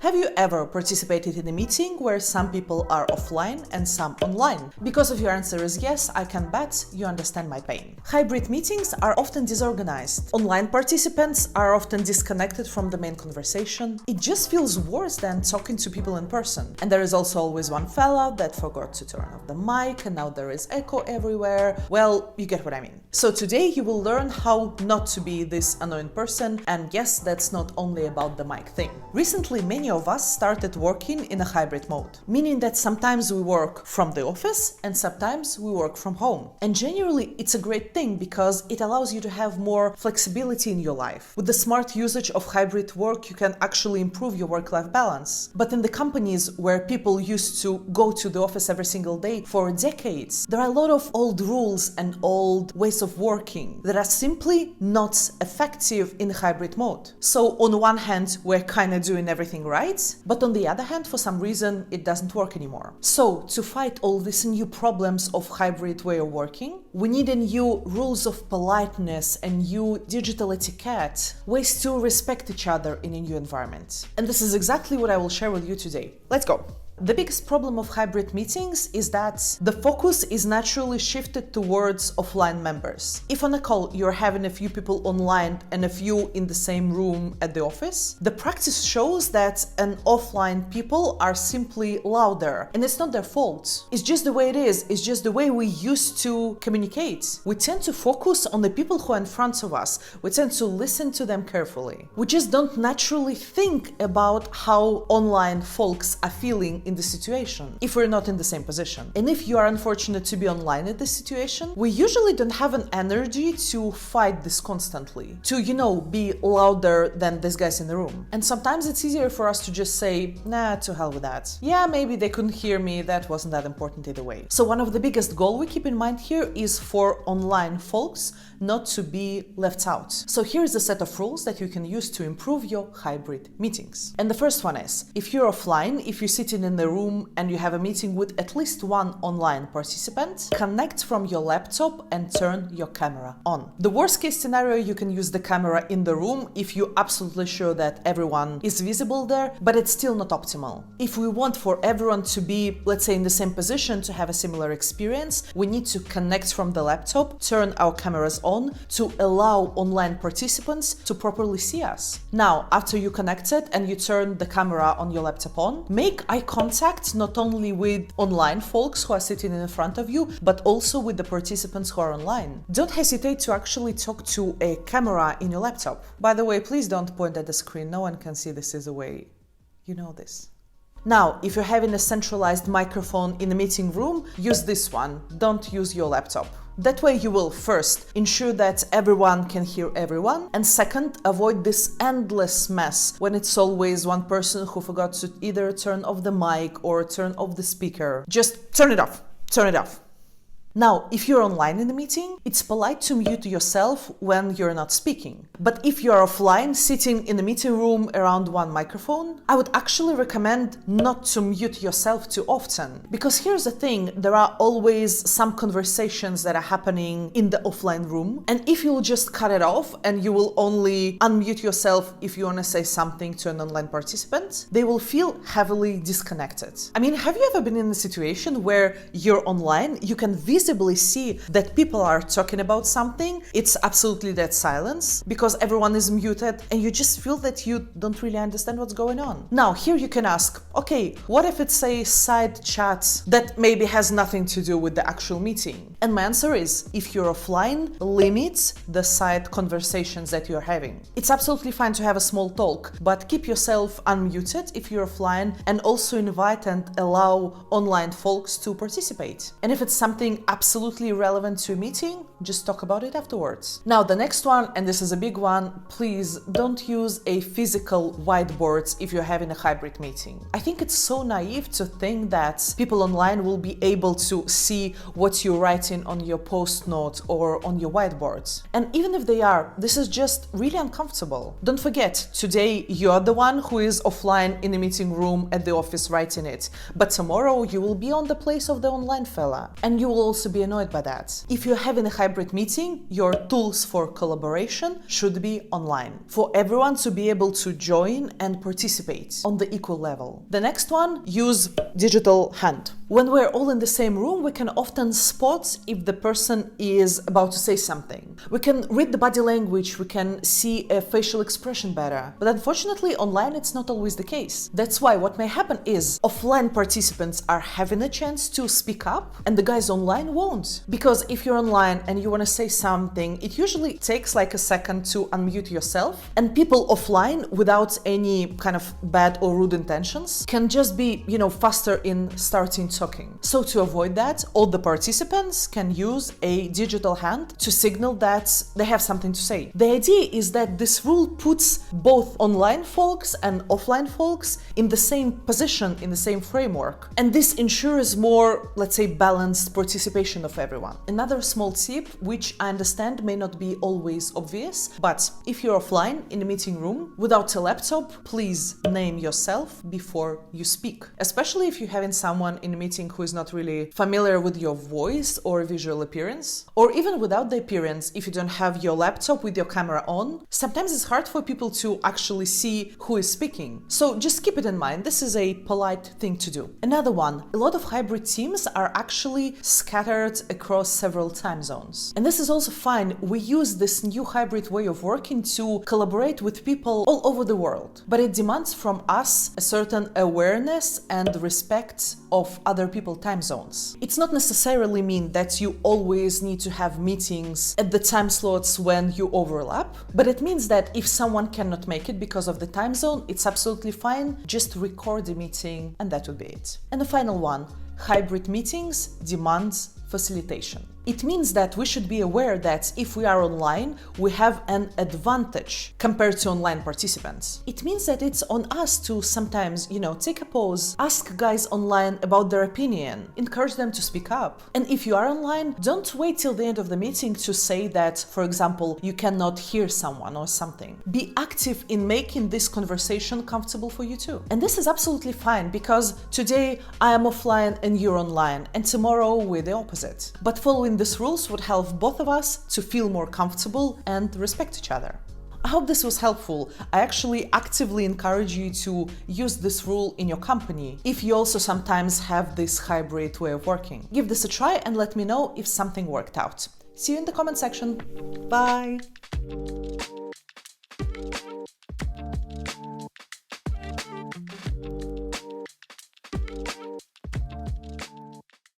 Have you ever participated in a meeting where some people are offline and some online? Because if your answer is yes, I can bet you understand my pain. Hybrid meetings are often disorganized. Online participants are often disconnected from the main conversation. It just feels worse than talking to people in person. And there is also always one fella that forgot to turn off the mic and now there is echo everywhere. Well, you get what I mean. So today you will learn how not to be this annoying person, and yes, that's not only about the mic thing. Recently, many of us started working in a hybrid mode, meaning that sometimes we work from the office and sometimes we work from home. And generally, it's a great thing because it allows you to have more flexibility in your life. With the smart usage of hybrid work, you can actually improve your work-life balance. But in the companies where people used to go to the office every single day for decades, there are a lot of old rules and old ways of working that are simply not effective in hybrid mode. So on one hand, we're kind of doing everything right, but on the other hand, for some reason, it doesn't work anymore. So to fight all these new problems of hybrid way of working, we need a new rules of politeness and new digital etiquette, ways to respect each other in a new environment. And this is exactly what I will share with you today. Let's go. The biggest problem of hybrid meetings is that the focus is naturally shifted towards offline members. If on a call you're having a few people online and a few in the same room at the office, the practice shows that an offline people are simply louder, and it's not their fault. It's just the way it is. It's just the way we used to communicate. We tend to focus on the people who are in front of us. We tend to listen to them carefully. We just don't naturally think about how online folks are feeling in the situation if we're not in the same position. And if you are unfortunate to be online in this situation, we usually don't have an energy to fight this constantly, to, be louder than these guys in the room. And sometimes it's easier for us to just say, nah, to hell with that. Yeah, maybe they couldn't hear me, that wasn't that important either way. So one of the biggest goals we keep in mind here is for online folks not to be left out. So here's a set of rules that you can use to improve your hybrid meetings. And the first one is, if you're offline, if you're sitting in the room and you have a meeting with at least one online participant, connect from your laptop and turn your camera on. The worst case scenario, you can use the camera in the room if you're absolutely sure that everyone is visible there, but it's still not optimal. If we want for everyone to be, let's say, in the same position to have a similar experience, we need to connect from the laptop, turn our cameras on to allow online participants to properly see us. Now, after you connected and you turn the camera on your laptop on, make eye contact not only with online folks who are sitting in front of you, but also with the participants who are online. Don't hesitate to actually talk to a camera in your laptop. By the way, please don't point at the screen. No one can see this is a way. You know this. Now, if you're having a centralized microphone in a meeting room, use this one. Don't use your laptop. That way you will first ensure that everyone can hear everyone, and second, avoid this endless mess when it's always one person who forgot to either turn off the mic or turn off the speaker. Just turn it off. Turn it off. Now, if you're online in the meeting, it's polite to mute yourself when you're not speaking. But if you're offline, sitting in the meeting room around one microphone, I would actually recommend not to mute yourself too often. Because here's the thing, there are always some conversations that are happening in the offline room. And if you'll just cut it off and you will only unmute yourself if you want to say something to an online participant, they will feel heavily disconnected. I mean, have you ever been in a situation where you're online, you can visibly see that people are talking about something, it's absolutely dead silence because everyone is muted and you just feel that you don't really understand what's going on. Now, here you can ask, okay, what if it's a side chat that maybe has nothing to do with the actual meeting? And my answer is, if you're offline, limit the side conversations that you're having. It's absolutely fine to have a small talk, but keep yourself unmuted if you're offline and also invite and allow online folks to participate. And if it's something absolutely relevant to a meeting, just talk about it afterwards. Now, the next one, and this is a big one, please don't use a physical whiteboard if you're having a hybrid meeting. I think it's so naive to think that people online will be able to see what you're writing on your post note or on your whiteboard. And even if they are, this is just really uncomfortable. Don't forget, today you're the one who is offline in the meeting room at the office writing it, but tomorrow you will be on the place of the online fella, and you will also be annoyed by that. If you're having a hybrid hybrid meeting, your tools for collaboration should be online for everyone to be able to join and participate on the equal level. The next one, use digital hand. When we're all in the same room, we can often spot if the person is about to say something. We can read the body language, we can see a facial expression better. But unfortunately, online it's not always the case. That's why what may happen is offline participants are having a chance to speak up and the guys online won't. Because if you're online and you want to say something, it usually takes like a second to unmute yourself, and people offline without any kind of bad or rude intentions can just be, faster in starting talking. So to avoid that, all the participants can use a digital hand to signal that they have something to say. The idea is that this rule puts both online folks and offline folks in the same position, in the same framework. And this ensures more, let's say, balanced participation of everyone. Another small tip, which I understand may not be always obvious, but if you're offline in a meeting room without a laptop, please name yourself before you speak. Especially if you're having someone in a meeting who is not really familiar with your voice or visual appearance, or even without the appearance, if you don't have your laptop with your camera on, sometimes it's hard for people to actually see who is speaking. So just keep it in mind, this is a polite thing to do. Another one, a lot of hybrid teams are actually scattered across several time zones. And this is also fine. We use this new hybrid way of working to collaborate with people all over the world. But it demands from us a certain awareness and respect of other people's time zones. It's not necessarily mean that you always need to have meetings at the time slots when you overlap, but it means that if someone cannot make it because of the time zone, it's absolutely fine. Just record the meeting and that would be it. And the final one, hybrid meetings demands facilitation. It means that we should be aware that if we are online, we have an advantage compared to online participants. It means that it's on us to sometimes, take a pause, ask guys online about their opinion, encourage them to speak up. And if you are online, don't wait till the end of the meeting to say that, for example, you cannot hear someone or something. Be active in making this conversation comfortable for you too. And this is absolutely fine because today I am offline and you're online, and tomorrow we're the opposite. But following these rules would help both of us to feel more comfortable and respect each other. I hope this was helpful. I actually actively encourage you to use this rule in your company if you also sometimes have this hybrid way of working. Give this a try and let me know if something worked out. See you in the comment section. Bye!